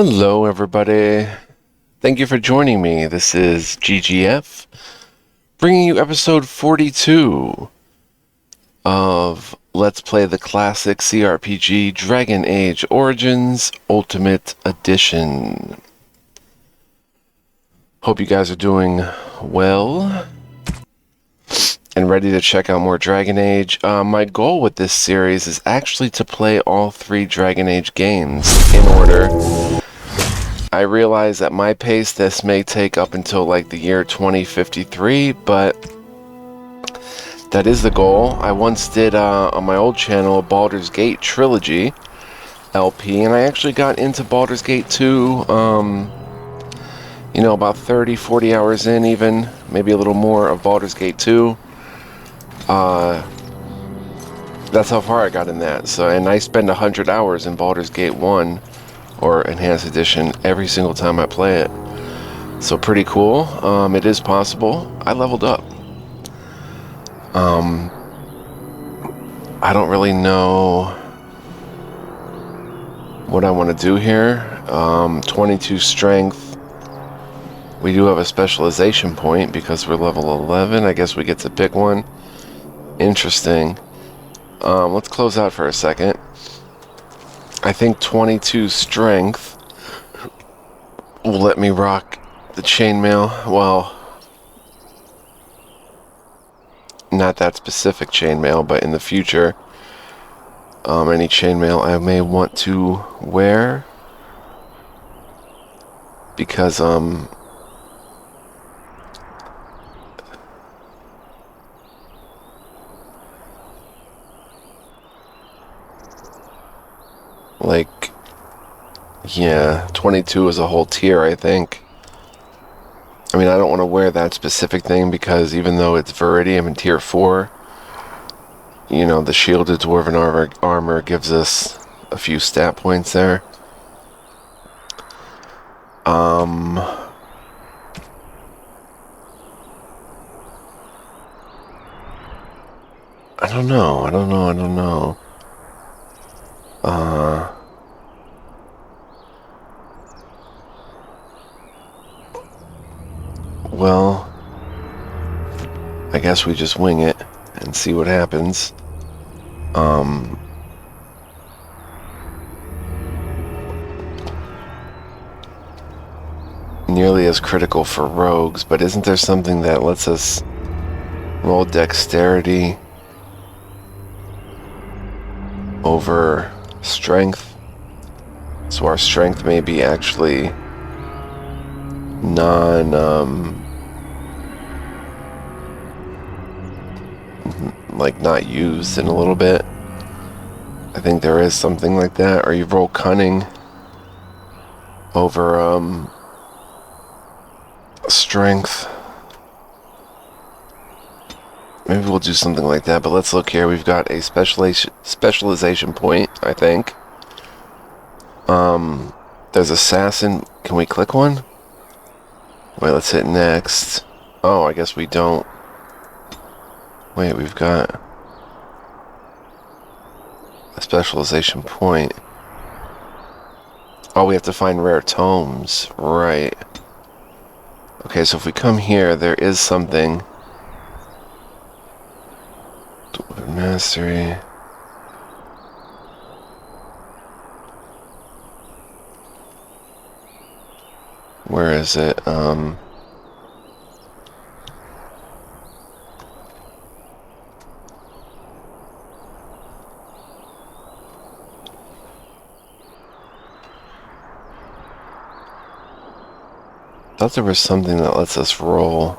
Hello, everybody. Thank you for joining me. This is GGF, bringing you episode 42 of Let's Play the Classic CRPG Dragon Age Origins Ultimate Edition. Hope you guys are doing well and ready to check out more Dragon Age. My goal with this series is actually to play all 3 Dragon Age games in order. I realize at my pace this may take up until like the year 2053, but that is the goal. I once did on my old channel a Baldur's Gate trilogy LP, and I actually got into Baldur's Gate 2 about 30-40 hours in, even maybe a little more of Baldur's Gate 2. That's how far I got in that. And I spend 100 hours in Baldur's Gate 1 or Enhanced Edition every single time I play it. So pretty cool. It is possible. I leveled up. I don't really know what I want to do here. 22 strength. We do have a specialization point because we're level 11. I guess we get to pick one. Interesting. Let's close out for a second. I think 22 strength will let me rock the chainmail. Well, not that specific chainmail, but in the future, any chainmail I may want to wear, because yeah, 22 is a whole tier, I think. I mean, I don't want to wear that specific thing because even though it's Viridium in tier 4, the shielded dwarven armor gives us a few stat points there. I don't know. Well, I guess we just wing it and see what happens. Nearly as critical for rogues, but isn't there something that lets us roll dexterity over strength? So our strength may be actually not used in a little bit. I think there is something like that. Or you roll cunning over strength. Maybe we'll do something like that, but let's look here. We've got a specialization point, I think. There's assassin. Can we click one? Wait, let's hit next. Oh, I guess we don't. Wait, we've got a specialization point. Oh, we have to find rare tomes. Right. Okay, so if we come here, there is something. Dwarven Mastery. Where is it? Thought there was something that lets us roll.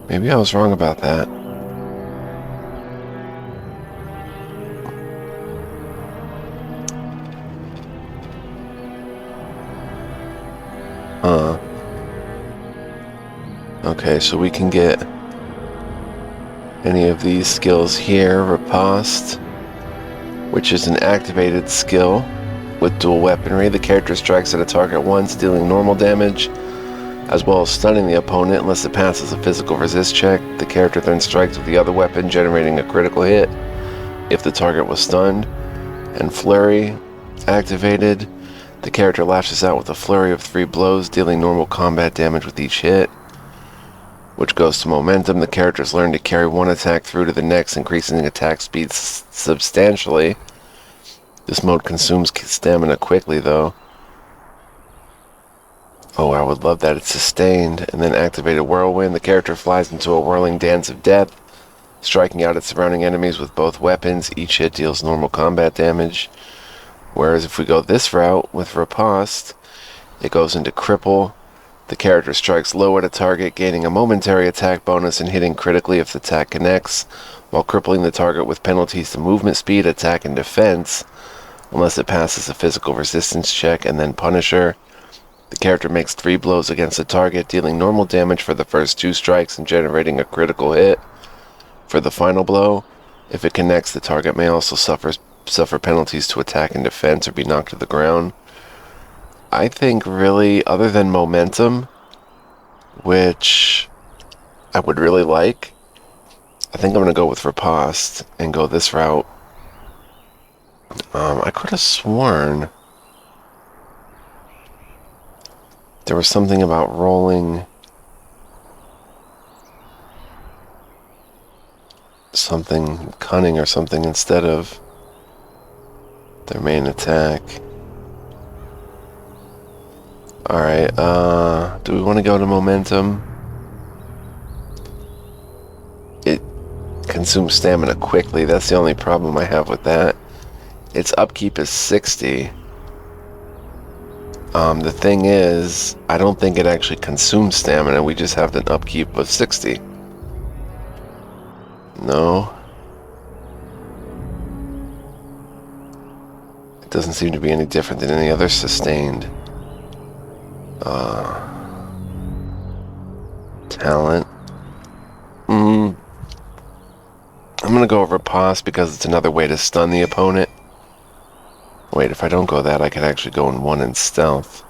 Maybe I was wrong about that. Okay, so we can get any of these skills here. Riposte, which is an activated skill with dual weaponry. The character strikes at a target once, dealing normal damage. as well as stunning the opponent unless it passes a physical resist check. The character then strikes with the other weapon, generating a critical hit if the target was stunned. And Flurry activated. The character lashes out with a flurry of 3 blows, dealing normal combat damage with each hit, which goes to momentum. The characters learn to carry one attack through to the next, increasing attack speed substantially. This mode consumes stamina quickly, though. Oh, I would love that. It's sustained. And then activated Whirlwind. The character flies into a whirling dance of death, striking out at surrounding enemies with both weapons. Each hit deals normal combat damage. Whereas if we go this route with Riposte, it goes into Cripple. The character strikes low at a target, gaining a momentary attack bonus and hitting critically if the attack connects, while crippling the target with penalties to movement speed, attack, and defense, unless it passes a physical resistance check. And then Punisher. The character makes 3 blows against the target, dealing normal damage for the first 2 strikes and generating a critical hit for the final blow. If it connects, the target may also suffer penalties to attack and defense or be knocked to the ground. I think really, other than momentum, which I would really like, I think I'm going to go with Riposte and go this route. I could have sworn there was something about rolling something cunning or something instead of their main attack. Alright, do we want to go to momentum? It consumes stamina quickly. That's the only problem I have with that. Its upkeep is 60. The thing is, I don't think it actually consumes stamina. We just have an upkeep of 60. No. It doesn't seem to be any different than any other sustained talent. I'm gonna go Riposte because it's another way to stun the opponent. Wait, if I don't go that, I could actually go in 1 in stealth.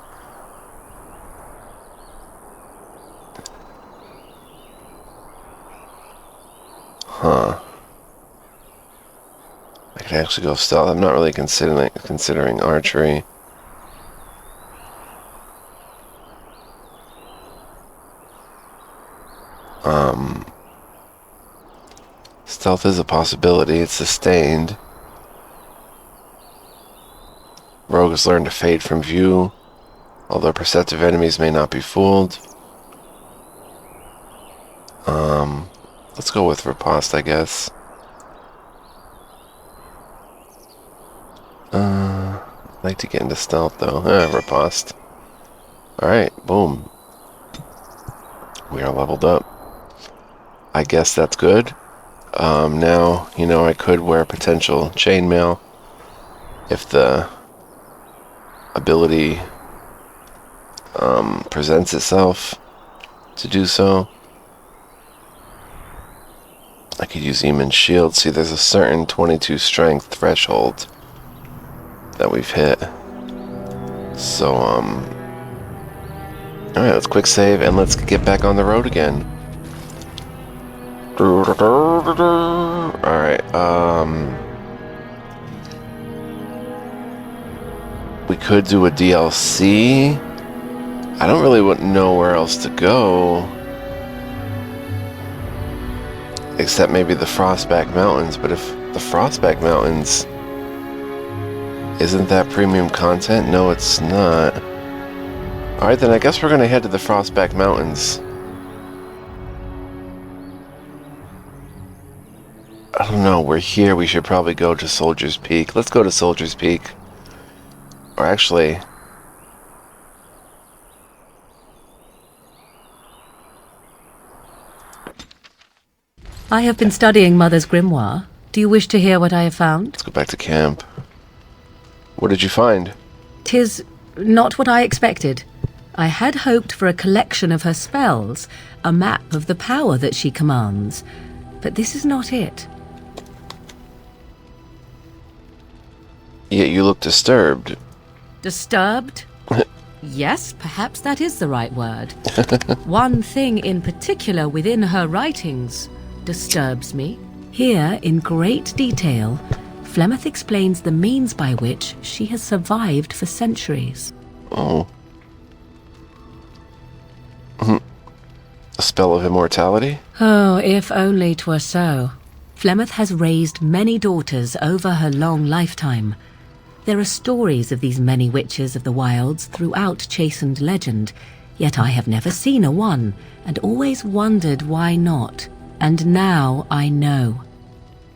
Huh. I could actually go stealth. I'm not really considering archery. Stealth is a possibility. It's sustained. Rogue has learned to fade from view, although perceptive enemies may not be fooled. Let's go with Riposte, I guess. I'd like to get into stealth, though. Riposte. Alright, boom. We are leveled up. I guess that's good. Now, I could wear potential chainmail if the ability presents itself to do so. I could use Eamon's shield. See, there's a certain 22 strength threshold that we've hit. So, alright, let's quick save and let's get back on the road again. Alright, we could do a DLC. I don't really know where else to go. Except maybe the Frostback Mountains, but if the Frostback Mountains... Isn't that premium content? No, it's not. Alright, then I guess we're gonna head to the Frostback Mountains. I don't know, we're here, we should probably go to Soldier's Peak. Let's go to Soldier's Peak. Or actually... I have been studying Mother's grimoire. Do you wish to hear what I have found? Let's go back to camp. What did you find? 'Tis not what I expected. I had hoped for a collection of her spells, a map of the power that she commands. But this is not it. Yet you look disturbed. Disturbed? Yes, perhaps that is the right word. One thing in particular within her writings disturbs me. Here, in great detail, Flemeth explains the means by which she has survived for centuries. Oh. A spell of immortality? Oh, if only 'twere so. Flemeth has raised many daughters over her long lifetime. There are stories of these many witches of the wilds throughout chastened legend, yet I have never seen a one, and always wondered why not. And now I know.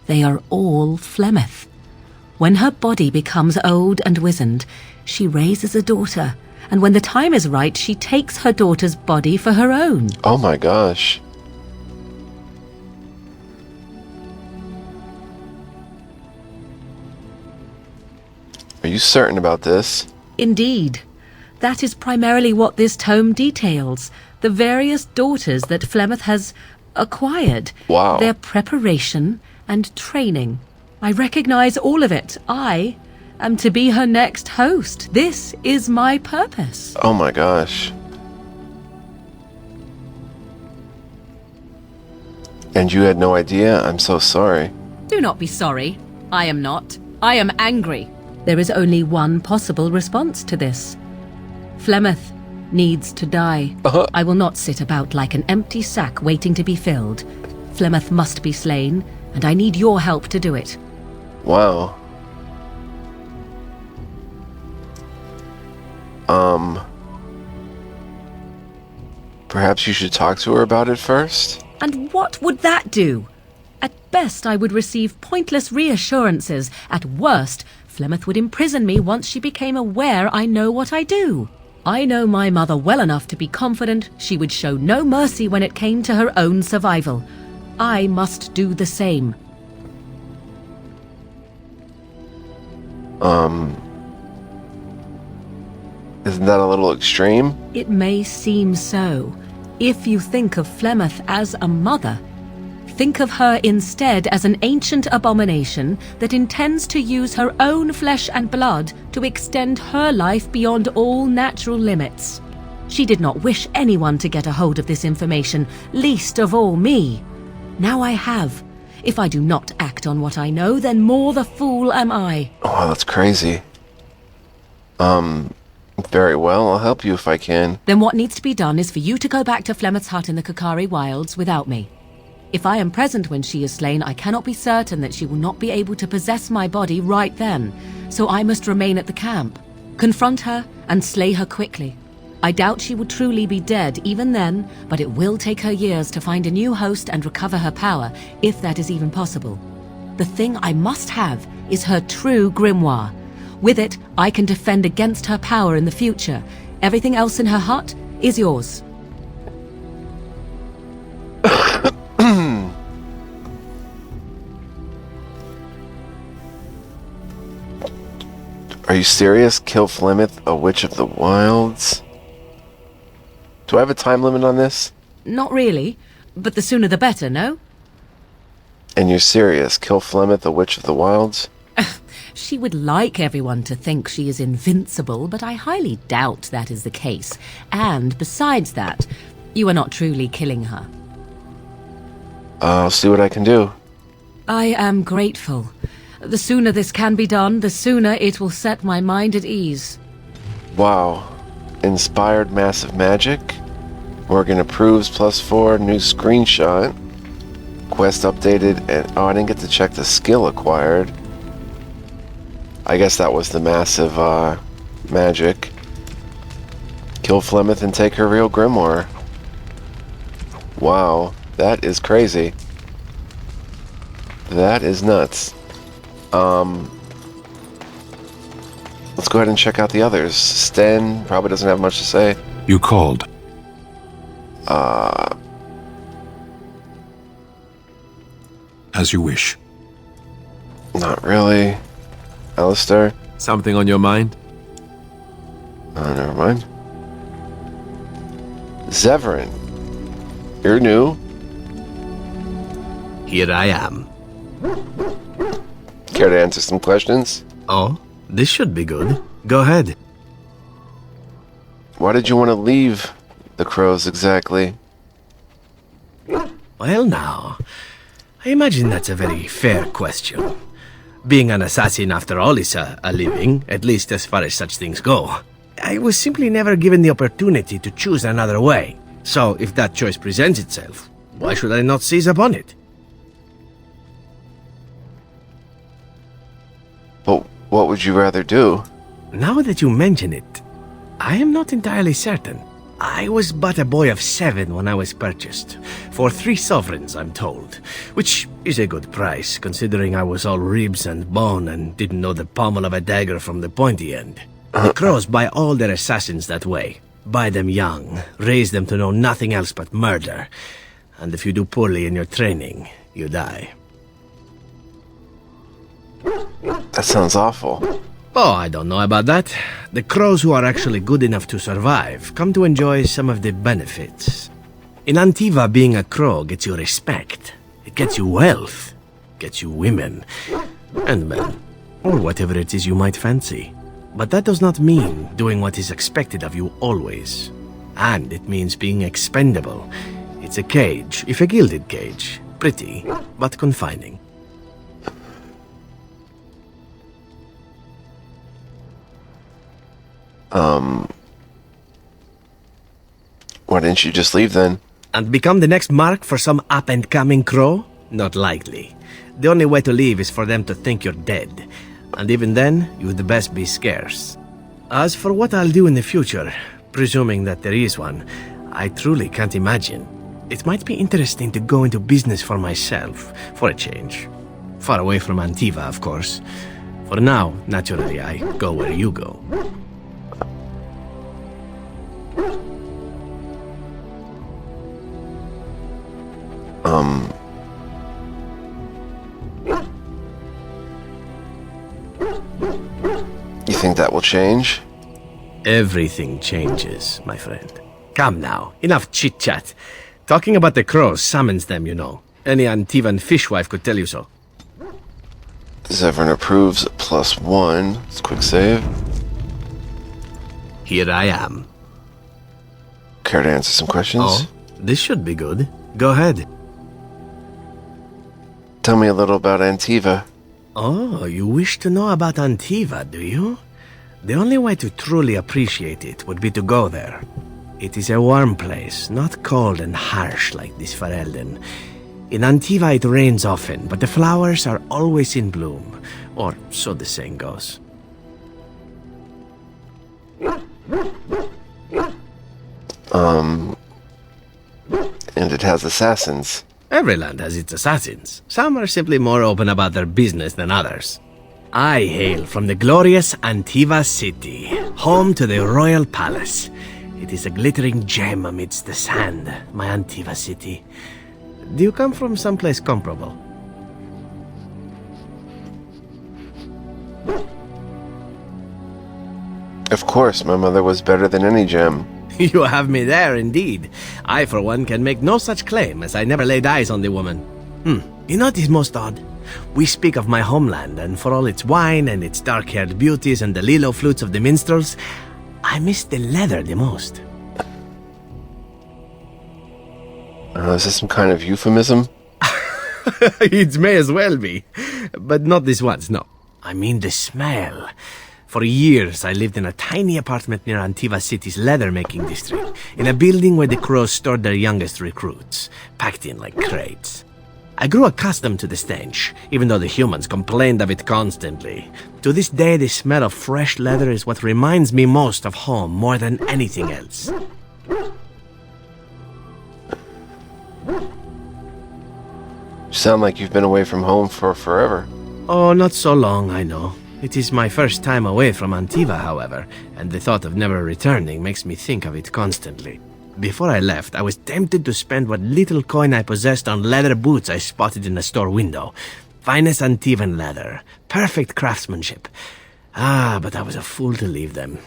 They are all Flemeth. When her body becomes old and wizened, she raises a daughter, and when the time is right, she takes her daughter's body for her own. Oh my gosh. Are you certain about this? Indeed. That is primarily what this tome details, the various daughters that Flemeth has acquired. Wow. Their preparation and training. I recognize all of it. I am to be her next host. This is my purpose. Oh my gosh. And you had no idea? I'm so sorry. Do not be sorry. I am not. I am angry. There is only one possible response to this. Flemeth needs to die. I will not sit about like an empty sack waiting to be filled. Flemeth must be slain, and I need your help to do it. Wow. Perhaps you should talk to her about it first? And what would that do? At best, I would receive pointless reassurances. At worst, Flemeth would imprison me once she became aware I know what I do. I know my mother well enough to be confident she would show no mercy when it came to her own survival. I must do the same. Isn't that a little extreme? It may seem so. If you think of Flemeth as a mother, think of her instead as an ancient abomination that intends to use her own flesh and blood to extend her life beyond all natural limits. She did not wish anyone to get a hold of this information, least of all me. Now I have. If I do not act on what I know, then more the fool am I. Oh, that's crazy. Very well. I'll help you if I can. Then what needs to be done is for you to go back to Flemeth's hut in the Kakari Wilds without me. If I am present when she is slain, I cannot be certain that she will not be able to possess my body right then, so I must remain at the camp. Confront her and slay her quickly. I doubt she will truly be dead even then, but it will take her years to find a new host and recover her power, if that is even possible. The thing I must have is her true grimoire. With it, I can defend against her power in the future. Everything else in her hut is yours. Are you serious? Kill Flemeth, a witch of the wilds? Do I have a time limit on this? Not really, but the sooner the better, no? And you're serious? Kill Flemeth, a witch of the wilds? She would like everyone to think she is invincible, but I highly doubt that is the case. And besides that, you are not truly killing her. I'll see what I can do. I am grateful. The sooner this can be done, the sooner it will set my mind at ease. Wow. Inspired massive magic. Morgan approves +4. New screenshot. Quest updated and... Oh, I didn't get to check the skill acquired. I guess that was the massive magic. Kill Flemeth and take her real grimoire. Wow. That is crazy. That is nuts. Let's go ahead and check out the others. Sten probably doesn't have much to say. You called. As you wish. Not really. Alistair? Something on your mind? Never mind. Zevran. You're new. Here I am. Care to answer some questions? Oh, this should be good. Go ahead. Why did you want to leave the Crows exactly? Well, now, I imagine that's a very fair question. Being an assassin, after all, is a living, at least as far as such things go. I was simply never given the opportunity to choose another way. So, if that choice presents itself, why should I not seize upon it? But what would you rather do? Now that you mention it, I am not entirely certain. I was but a boy of 7 when I was purchased, for 3 sovereigns, I'm told, which is a good price, considering I was all ribs and bone and didn't know the pommel of a dagger from the pointy end. The Crows buy all their assassins that way. Buy them young, raise them to know nothing else but murder, and if you do poorly in your training, you die. That sounds awful. Oh, I don't know about that. The Crows who are actually good enough to survive come to enjoy some of the benefits. In Antiva, being a Crow gets you respect. It gets you wealth. Gets you women. And men. Or whatever it is you might fancy. But that does not mean doing what is expected of you always. And it means being expendable. It's a cage, if a gilded cage. Pretty, but confining. Why didn't you just leave then? And become the next mark for some up-and-coming Crow? Not likely. The only way to leave is for them to think you're dead. And even then, you'd best be scarce. As for what I'll do in the future, presuming that there is one, I truly can't imagine. It might be interesting to go into business for myself, for a change. Far away from Antiva, of course. For now, naturally, I go where you go. You think that will change? Everything changes, my friend. Come now, enough chit-chat. Talking about the Crows summons them, you know. Any Antivan fishwife could tell you so. Zevran approves +1. Let's quick save. Here I am. Care to answer some questions? Oh, this should be good. Go ahead. Tell me a little about Antiva. Oh, you wish to know about Antiva, do you? The only way to truly appreciate it would be to go there. It is a warm place, not cold and harsh like this Ferelden. In Antiva it rains often, but the flowers are always in bloom. Or so the saying goes. And it has assassins. Every land has its assassins. Some are simply more open about their business than others. I hail from the glorious Antiva city, home to the royal palace. It is a glittering gem amidst the sand, my Antiva city. Do you come from someplace comparable? Of course, my mother was better than any gem. You have me there, indeed. I, for one, can make no such claim, as I never laid eyes on the woman. You know what is most odd? We speak of my homeland, and for all its wine and its dark-haired beauties and the lilo flutes of the minstrels, I miss the leather the most. Is this some kind of euphemism? It may as well be. But not this once, no. I mean the smell. For years, I lived in a tiny apartment near Antiva City's leather-making district, in a building where the Crows stored their youngest recruits, packed in like crates. I grew accustomed to the stench, even though the humans complained of it constantly. To this day, the smell of fresh leather is what reminds me most of home more than anything else. You sound like you've been away from home for forever. Oh, not so long, I know. It is my first time away from Antiva, however, and the thought of never returning makes me think of it constantly. Before I left, I was tempted to spend what little coin I possessed on leather boots I spotted in a store window. Finest Antivan leather, perfect craftsmanship. But I was a fool to leave them.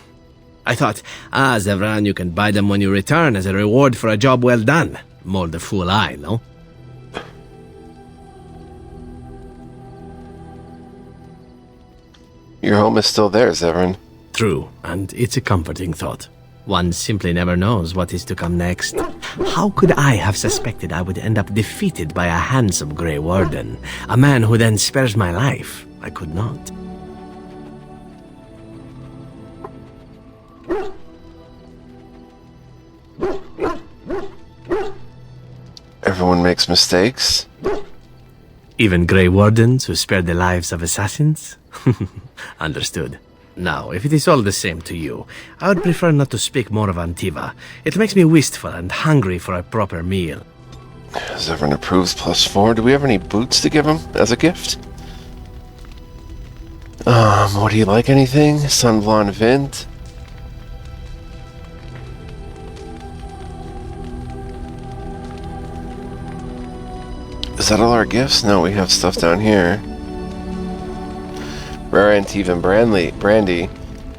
I thought, Zevran, you can buy them when you return as a reward for a job well done. More the fool I, no? Your home is still there, Zevran. True, and it's a comforting thought. One simply never knows what is to come next. How could I have suspected I would end up defeated by a handsome Grey Warden? A man who then spares my life? I could not. Everyone makes mistakes. Even Grey Wardens who spare the lives of assassins? Understood. Now, if it is all the same to you, I would prefer not to speak more of Antiva. It makes me wistful and hungry for a proper meal. Zevran approves +4. Do we have any boots to give him as a gift? Would he like anything? Sunblonde Vint? Is that all our gifts? No, we have stuff down here. Rare Antivan brandy.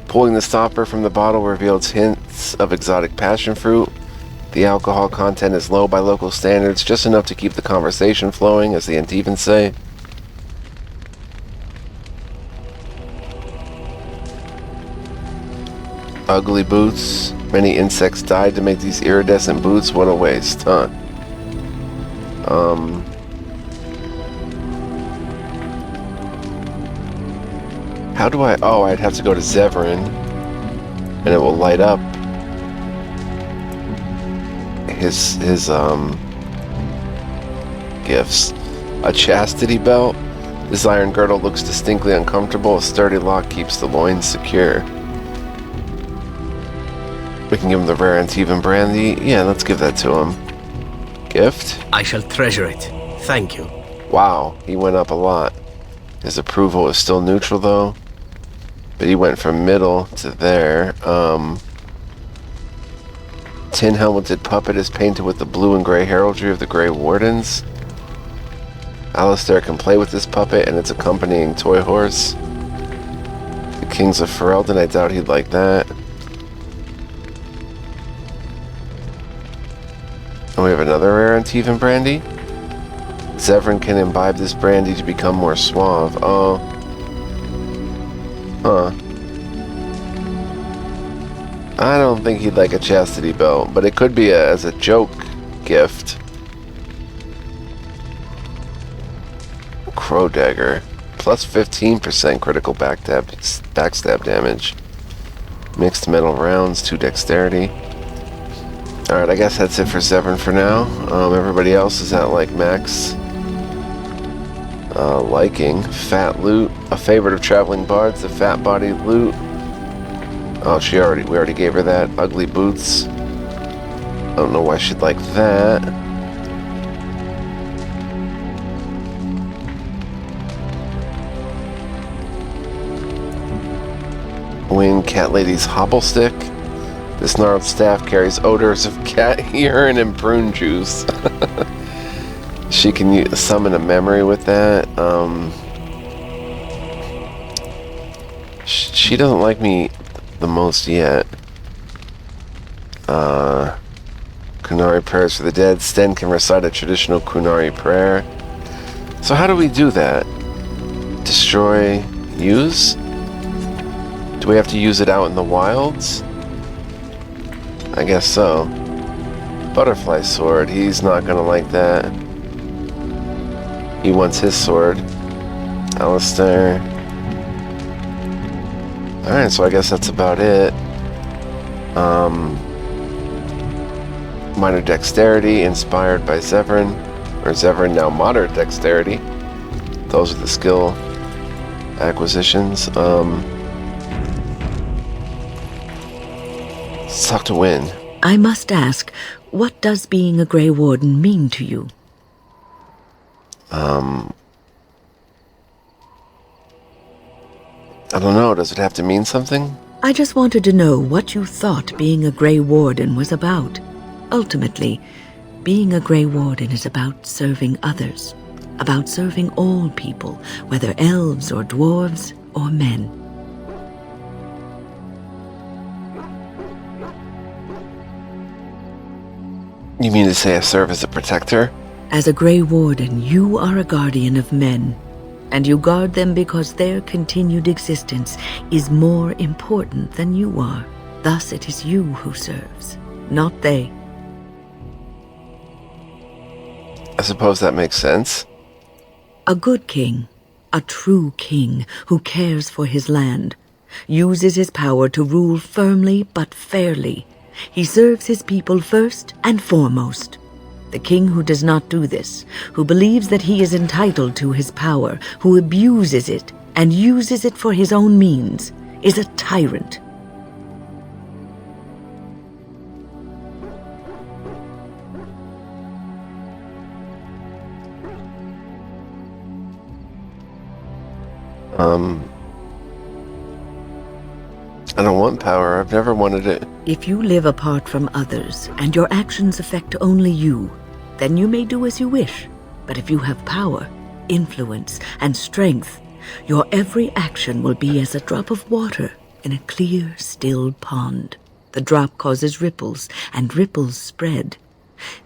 Pulling the stopper from the bottle reveals hints of exotic passion fruit. The alcohol content is low by local standards, just enough to keep the conversation flowing, as the Antivans say. Ugly boots. Many insects died to make these iridescent boots. What a waste, huh? How do I... Oh, I'd have to go to Zevran, and it will light up his gifts. A chastity belt. This iron girdle looks distinctly uncomfortable. A sturdy lock keeps the loins secure. We can give him the rare Antivan brandy. Yeah, let's give that to him. Gift? I shall treasure it. Thank you. Wow, he went up a lot. His approval is still neutral, though. But he went from middle to there. Tin helmeted puppet is painted with the blue and gray heraldry of the Grey Wardens. Alistair can play with this puppet and its accompanying toy horse. The Kings of Ferelden, I doubt he'd like that. And we have another rare Antivan brandy. Zevran can imbibe this brandy to become more suave. Oh. Huh. I don't think he'd like a chastity belt, but it could be as a joke gift. Crow dagger. Plus 15% critical backstab damage. Mixed metal rounds, 2 dexterity. Alright, I guess that's it for Zevran for now. Everybody else is at like max liking. Fat loot. A favorite of traveling bards, the fat body loot. Oh, we already gave her that. Ugly boots. I don't know why she'd like that. Wing Cat Lady's hobble stick. This gnarled staff carries odors of cat urine and prune juice. She can summon a memory with that. She doesn't like me the most yet. Qunari prayers for the dead. Sten can recite a traditional Qunari prayer. So how do we do that? Destroy, use? Do we have to use it out in the wilds? I guess so. Butterfly sword. He's not gonna like that. He wants his sword. Alistair. Alright, so I guess that's about it. Minor dexterity, inspired by Zevran. Or Zevran, now moderate dexterity. Those are the skill acquisitions. It's tough to win. I must ask, what does being a Grey Warden mean to you? I don't know. Does it have to mean something? I just wanted to know what you thought being a Grey Warden was about. Ultimately, being a Grey Warden is about serving others, about serving all people, whether elves or dwarves or men. You mean to say I serve as a protector? As a Grey Warden, you are a guardian of men, and you guard them because their continued existence is more important than you are. Thus it is you who serves, not they. I suppose that makes sense. A good king, a true king who cares for his land, uses his power to rule firmly but fairly. He serves his people first and foremost. The king who does not do this, who believes that he is entitled to his power, who abuses it and uses it for his own means, is a tyrant. I don't want power. I've never wanted it. If you live apart from others and your actions affect only you, then you may do as you wish. But if you have power, influence, and strength, your every action will be as a drop of water in a clear, still pond. The drop causes ripples, and ripples spread.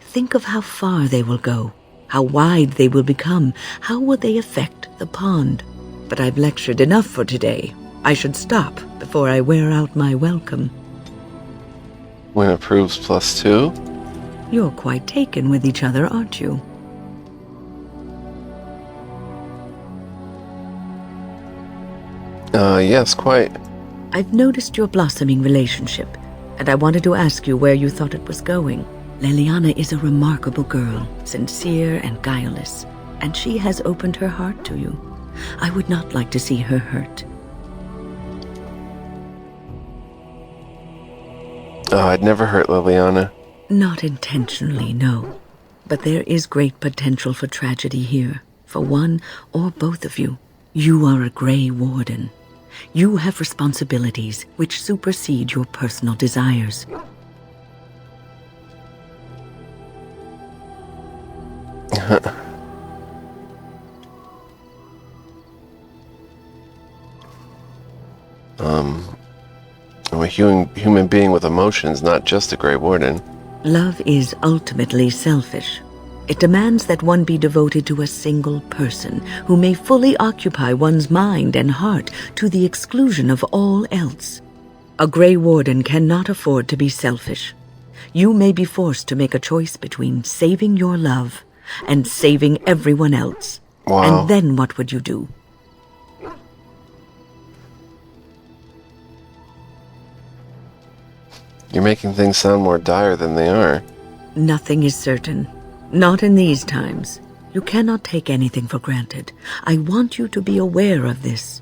Think of how far they will go, how wide they will become, how will they affect the pond. But I've lectured enough for today. I should stop before I wear out my welcome. Win approves +2. You're quite taken with each other, aren't you? Yes, quite. I've noticed your blossoming relationship, and I wanted to ask you where you thought it was going. Leliana is a remarkable girl, sincere and guileless, and she has opened her heart to you. I would not like to see her hurt. Oh, I'd never hurt Leliana. Not intentionally, no. But there is great potential for tragedy here, for one or both of you. You are a Grey Warden. You have responsibilities which supersede your personal desires. I'm a human being with emotions, not just a Grey Warden. Love is ultimately selfish. It demands that one be devoted to a single person who may fully occupy one's mind and heart to the exclusion of all else. A Grey Warden cannot afford to be selfish. You may be forced to make a choice between saving your love and saving everyone else. Wow. And then what would you do? You're making things sound more dire than they are. Nothing is certain. Not in these times. You cannot take anything for granted. I want you to be aware of this.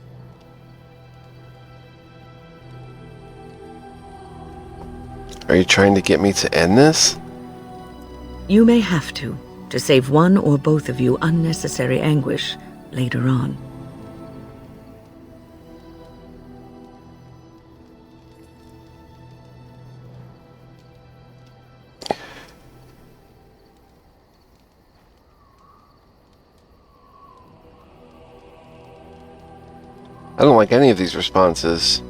Are you trying to get me to end this? You may have to save one or both of you unnecessary anguish later on. I don't like any of these responses.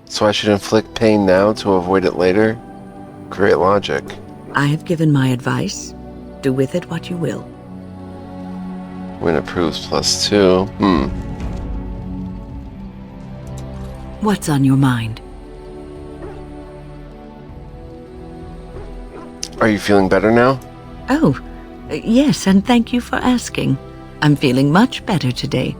So I should inflict pain now to avoid it later? Great logic. I have given my advice. Do with it what you will. Win approves +2. What's on your mind? Are you feeling better now? Oh, yes, and thank you for asking. I'm feeling much better today.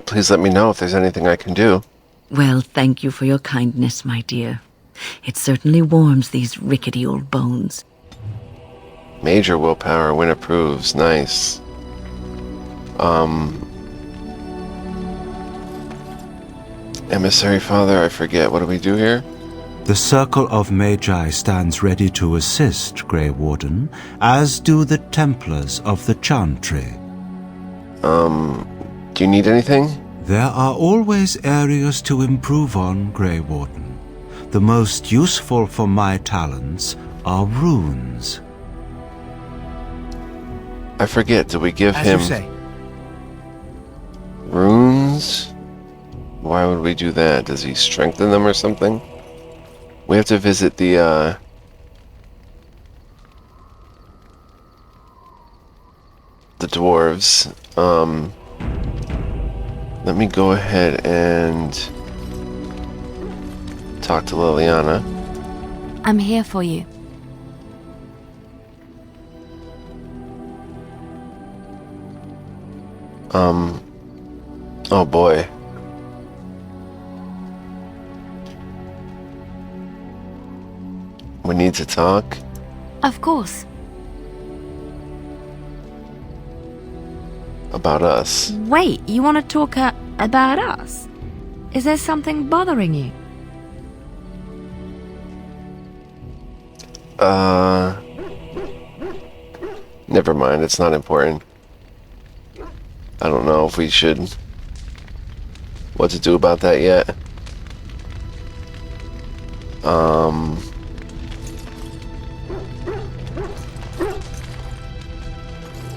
Please let me know if there's anything I can do. Well, thank you for your kindness, my dear. It certainly warms these rickety old bones. Major willpower, win approves. Nice. Emissary Father, I forget. What do we do here? The Circle of Magi stands ready to assist, Grey Warden, as do the Templars of the Chantry. Do you need anything? There are always areas to improve on, Grey Warden. The most useful for my talents are runes. I forget, do we give As him you say. runes? Why would we do that? Does he strengthen them or something? We have to visit the, the dwarves. Let me go ahead and talk to Liliana. I'm here for you. Oh boy. We need to talk? Of course. About us. Wait, you want to talk about us? Is there something bothering you? Never mind, it's not important. I don't know if we should... what to do about that yet.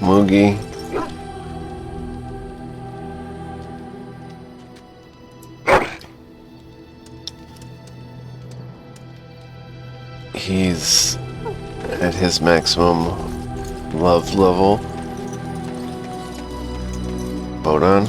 Moogie. He's at his maximum love level. Bodon?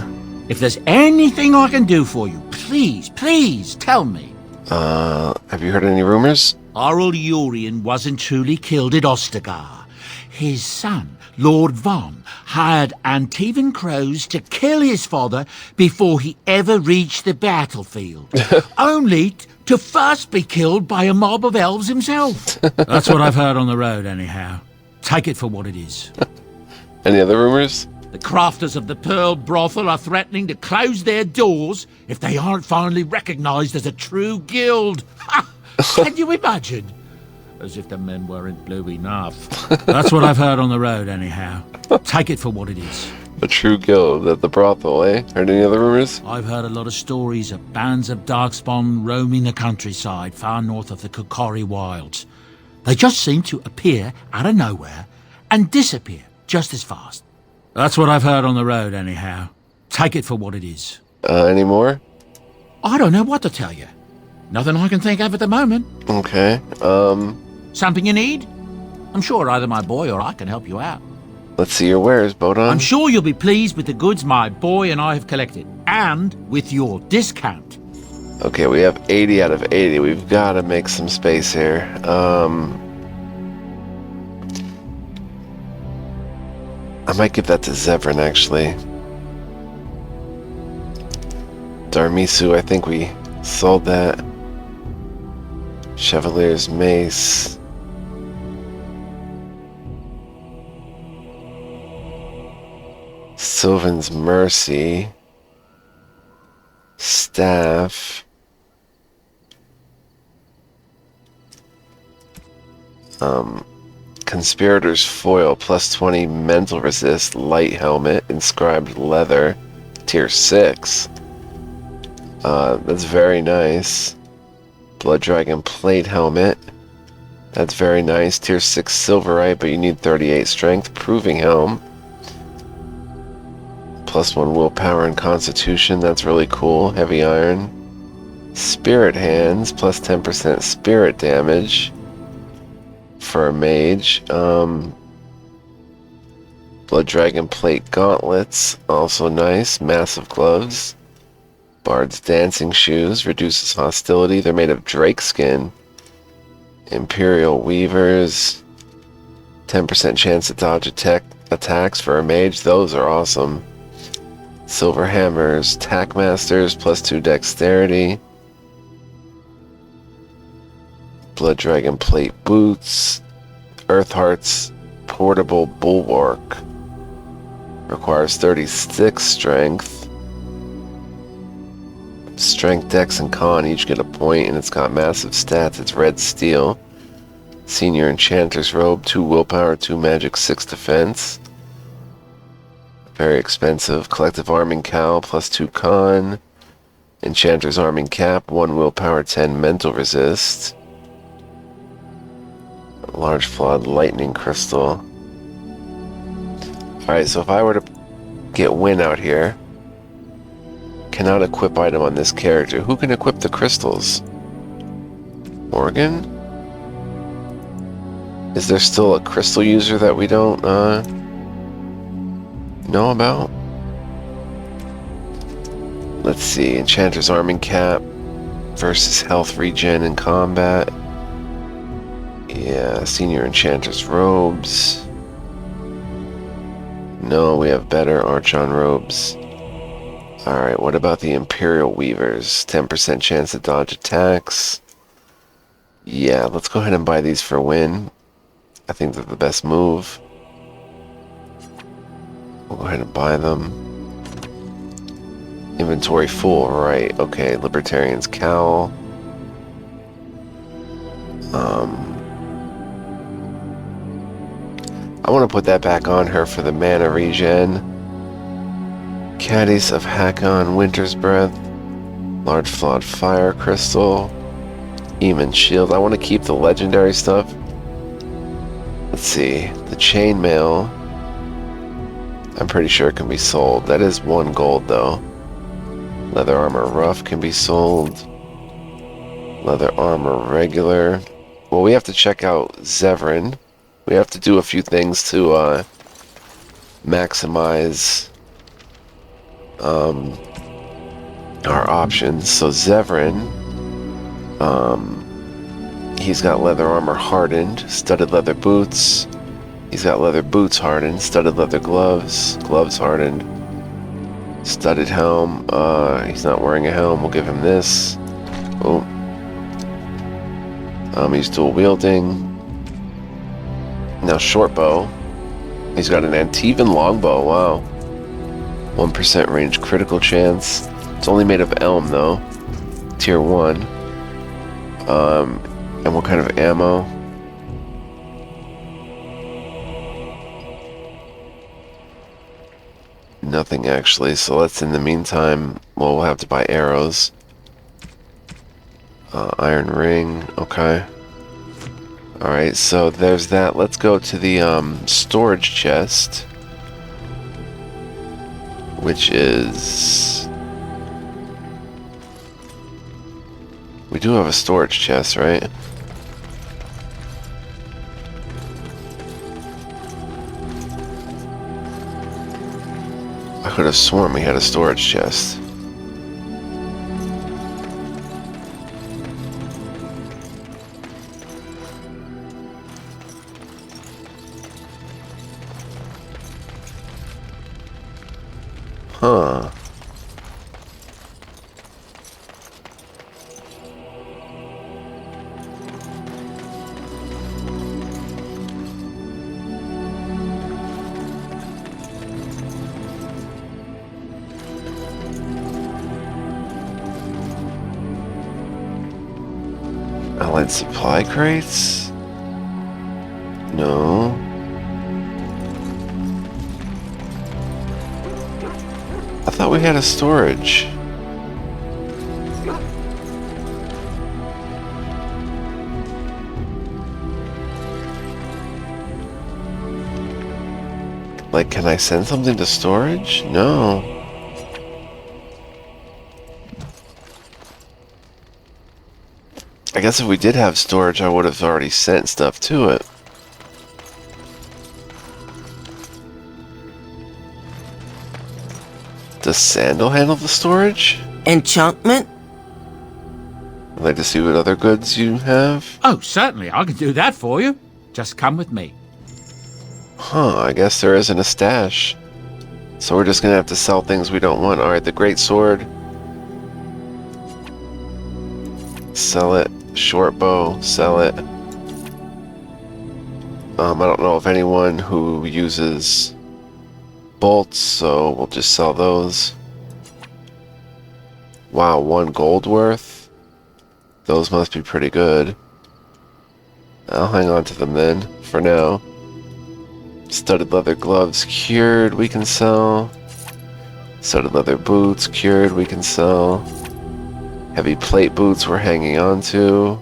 If there's anything I can do for you, please tell me. Have you heard any rumors? Arl Urian wasn't truly killed at Ostagar. His son, Lord Von, hired Antivan crows to kill his father before he ever reached the battlefield, only to first be killed by a mob of elves himself. That's what I've heard on the road, anyhow. Take it for what it is. Any other rumors? The crafters of the Pearl Brothel are threatening to close their doors if they aren't finally recognized as a true guild. Ha! Can you imagine? As if the men weren't blue enough. That's what I've heard on the road, anyhow. Take it for what it is. A true guild at the brothel, eh? Heard any other rumors? I've heard a lot of stories of bands of darkspawn roaming the countryside far north of the Kokori Wilds. They just seem to appear out of nowhere and disappear just as fast. That's what I've heard on the road, anyhow. Take it for what it is. Any more? I don't know what to tell you. Nothing I can think of at the moment. Okay, Something you need? I'm sure either my boy or I can help you out. let's see your wares, Bodon. I'm sure you'll be pleased with the goods my boy and I have collected, and with your discount. Okay, we have 80 out of 80. We've got to make some space here. I might give that to Zevran, actually. Darmisu, I think we sold that. Chevalier's Mace. Sylvan's Mercy. Staff. Conspirator's Foil, plus 20 mental resist, light helmet, inscribed leather, tier 6. That's very nice. Blood Dragon plate helmet. That's very nice. Tier 6 silverite, but you need 38 strength. Proving helm. Plus 1 willpower and constitution. That's really cool. Heavy iron. Spirit hands, plus 10% spirit damage. For a mage. Blood Dragon plate gauntlets. Also nice. Massive gloves. Bard's dancing shoes. Reduces hostility. They're made of drake skin. Imperial weavers. 10% chance to dodge attacks for a mage. Those are awesome. Silver hammers. Tackmasters. Plus 2 dexterity. Blood Dragon plate boots. Earthheart's portable bulwark. Requires 36 strength. Strength, Dex, and Con each get a point, and it's got massive stats. It's red steel. Senior Enchanter's Robe, 2 willpower, 2 magic, 6 defense. Very expensive. Collective Arming Cowl, plus 2 Con. Enchanter's Arming Cap, 1 willpower, 10 mental resist. Large flawed lightning crystal. Alright, so if I were to get Win out here, cannot equip item on this character. Who can equip the crystals? Morgan? Is there still a crystal user that we don't, know about? Let's see, Enchanter's Arming Cap versus Health Regen in combat. Yeah, Senior Enchanter's Robes. No, we have better Archon Robes. Alright, what about the Imperial Weavers? 10% chance to dodge attacks. Yeah, let's go ahead and buy these for win. I think they're the best move. We'll go ahead and buy them. Inventory full, right. Okay, Libertarian's Cowl. I want to put that back on her for the mana regen. Caddies of Hakon, Winter's Breath. Large Flawed Fire Crystal. Eamon Shield. I want to keep the legendary stuff. Let's see. The Chainmail. I'm pretty sure it can be sold. That is 1 gold though. Leather Armor Rough can be sold. Leather Armor Regular. Well, we have to check out Zevran. We have to do a few things to maximize our options. So Zevran, he's got Leather Armor Hardened, Studded Leather Boots. He's got Leather Boots Hardened, Studded Leather Gloves, Gloves Hardened, Studded Helm. He's not wearing a helm. We'll give him this. Oh. He's dual wielding. Now short bow. He's got an Antivan longbow. Wow. 1% range critical chance. It's only made of elm though. Tier 1. And what kind of ammo? Nothing actually, so let's in the meantime, well, we'll have to buy arrows. Iron ring, okay. Alright, so there's that. Let's go to the storage chest, which is... We do have a storage chest, right? I could have sworn we had a storage chest. Huh. Allied supply crates? No. I thought we had a storage. Like, can I send something to storage? No. I guess if we did have storage, I would have already sent stuff to it. Does Sandal handle the storage? Enchantment? I'd like to see what other goods you have. Oh, certainly, I can do that for you. Just come with me. Huh, I guess there isn't a stash. So we're just gonna have to sell things we don't want. Alright, the Great Sword. Sell it. Short bow. Sell it. I don't know of anyone who uses bolts, so we'll just sell those. Wow, 1 gold worth? Those must be pretty good. I'll hang on to them then, for now. Studded leather gloves, cured, we can sell. Studded leather boots, cured, we can sell. Heavy plate boots we're hanging on to.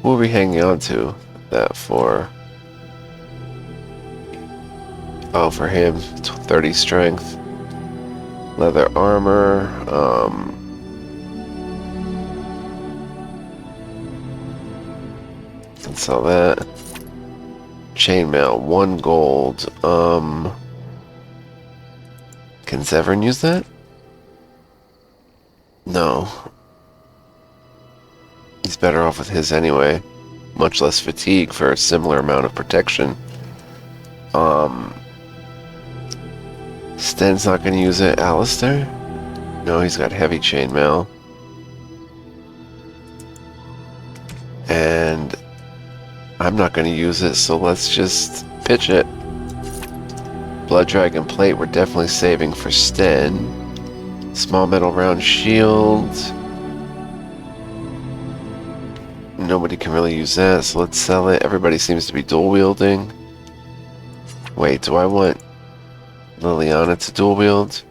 Who are we hanging on to that for? Oh, for him, 30 strength. Leather armor, can sell that. Chainmail, 1 gold. Can Zevran use that? No. He's better off with his anyway. Much less fatigue for a similar amount of protection. Sten's not going to use it. Alistair? No, he's got heavy chainmail. And I'm not going to use it, so let's just pitch it. Blood Dragon Plate we're definitely saving for Sten. Small metal round shield. Nobody can really use that, so let's sell it. Everybody seems to be dual wielding. Wait, do I want Liliana to dual wield?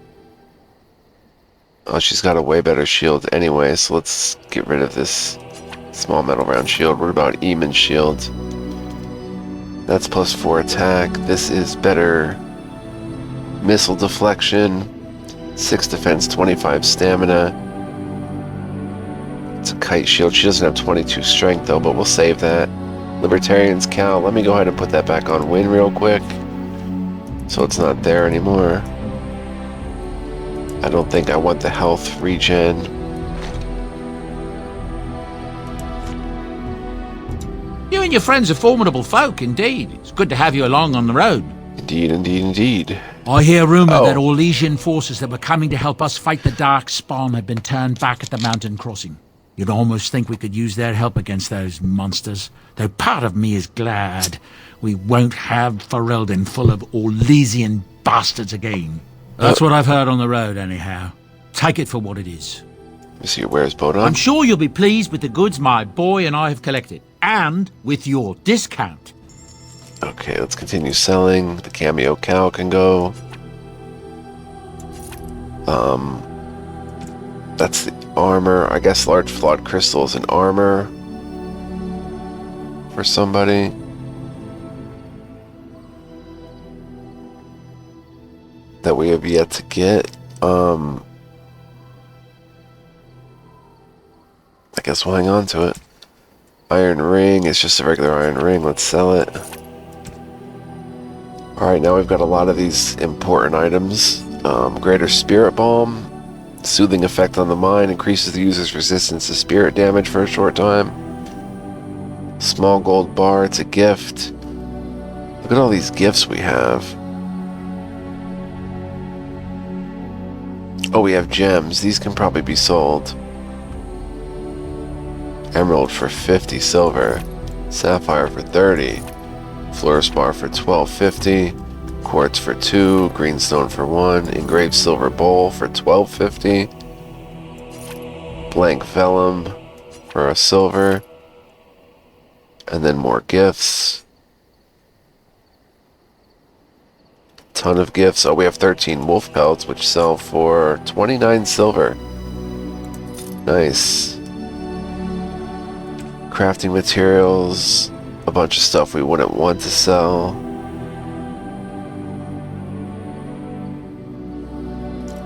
Oh, she's got a way better shield anyway, so let's get rid of this small metal round shield. What about Eamon's shield? That's +4 attack. This is better missile deflection, 6 defense, 25 stamina. It's a kite shield. She doesn't have 22 strength though, but we'll save that. Libertarian's Cowl. Let me go ahead and put that back on Win real quick, so it's not there anymore. I don't think I want the health regen. You and your friends are formidable folk, indeed. It's good to have you along on the road. Indeed, indeed, indeed. I hear rumour that Orlesian forces that were coming to help us fight the Dark Spawn have been turned back at the mountain crossing. You'd almost think we could use their help against those monsters, though part of me is glad we won't have Ferelden full of Orlesian bastards again. That's what I've heard on the road, anyhow. Take it for what it is. Let me see, where's Bodon? I'm sure you'll be pleased with the goods my boy and I have collected, and with your discount. Okay, let's continue selling. The cameo cow can go. That's the armor. I guess large flawed crystal is an armor for somebody. That we have yet to get. I guess we'll hang on to it. Iron ring is just a regular iron ring. Let's sell it. Alright, now we've got a lot of these important items. Greater Spirit Balm. Soothing effect on the mind. Increases the user's resistance to spirit damage for a short time. Small gold bar. It's a gift. Look at all these gifts we have. Oh, we have gems. These can probably be sold. Emerald for 50 silver. Sapphire for 30. Fluorspar for 12.50. Quartz for 2. Greenstone for 1. Engraved silver bowl for 12.50. Blank vellum for a silver. And then more gifts. Ton of gifts. Oh, we have 13 wolf pelts, which sell for 29 silver. Nice. Crafting materials. A bunch of stuff we wouldn't want to sell.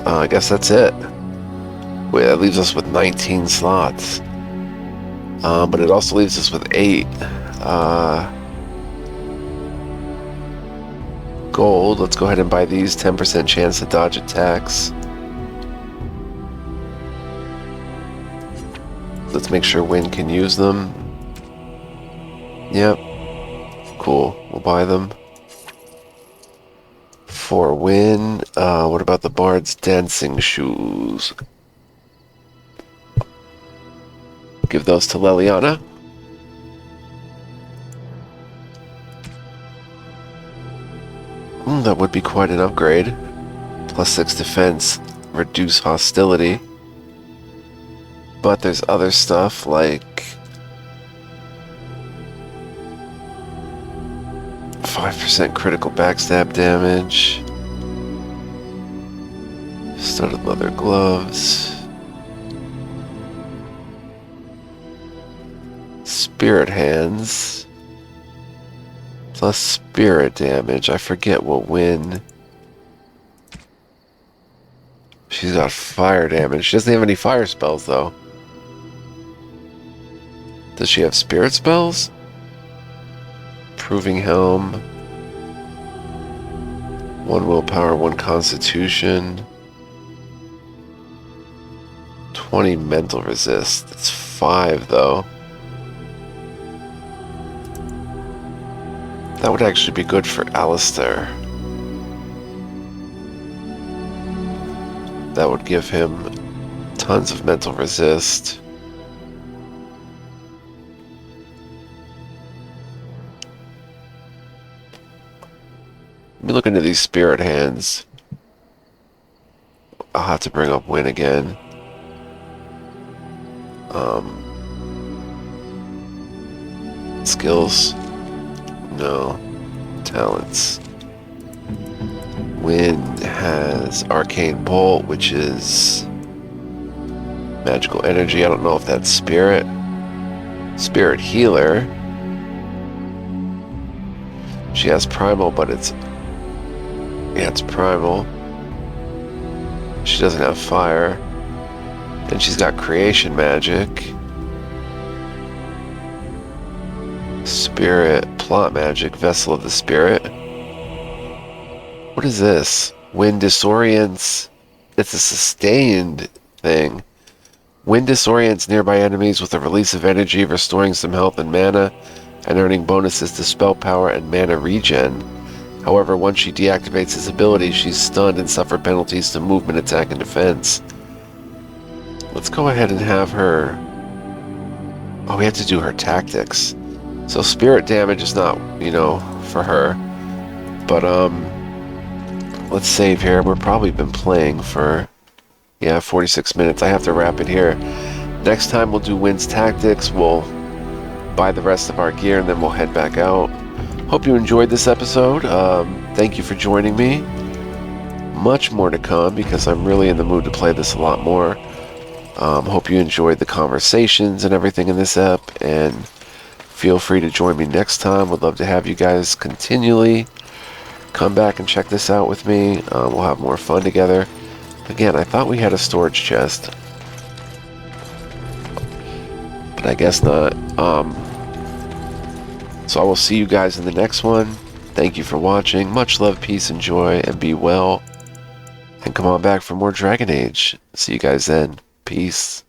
I guess that's it. Wait, that leaves us with 19 slots. But it also leaves us with 8. Gold. Let's go ahead and buy these. 10% chance to dodge attacks. Let's make sure Win can use them. Yep. Cool. We'll buy them. For Win. What about the Bard's Dancing Shoes? Give those to Liliana. That would be quite an upgrade. +6 defense, reduce hostility. But there's other stuff like 5% critical backstab damage. Studded leather gloves. Spirit hands. Plus spirit damage. I forget what Win. She's got fire damage. She doesn't have any fire spells though. Does she have spirit spells? Proving Helm. 1 willpower, 1 constitution. 20 mental resist. It's 5 though. That would actually be good for Alistair. That would give him tons of mental resist. Let me look into these spirit hands. I'll have to bring up Win again. Skills? No. Talents. Win has Arcane Bolt, which is magical energy. I don't know if that's spirit. Spirit Healer. She has Primal, but it's... Yeah, it's Primal. She doesn't have Fire. And she's got Creation Magic. Spirit, Plot Magic, Vessel of the Spirit. What is this? Wind disorients. It's a sustained thing. Wind disorients nearby enemies with a release of energy, restoring some health and mana, and earning bonuses to spell power and mana regen. However, once she deactivates his ability, she's stunned and suffer penalties to movement, attack, and defense. Let's go ahead and have her... Oh, we have to do her tactics. So spirit damage is not, you know, for her. But, let's save here. We've probably been playing for, yeah, 46 minutes. I have to wrap it here. Next time we'll do Win's tactics. We'll buy the rest of our gear and then we'll head back out. Hope you enjoyed this episode. Thank you for joining me. Much more to come because I'm really in the mood to play this a lot more. Hope you enjoyed the conversations and everything in this ep, and feel free to join me next time. Would love to have you guys continually come back and check this out with me. We'll have more fun together. Again, I thought we had a storage chest, but I guess not. So I will see you guys in the next one. Thank you for watching. Much love, peace, and joy, and be well. And come on back for more Dragon Age. See you guys then. Peace.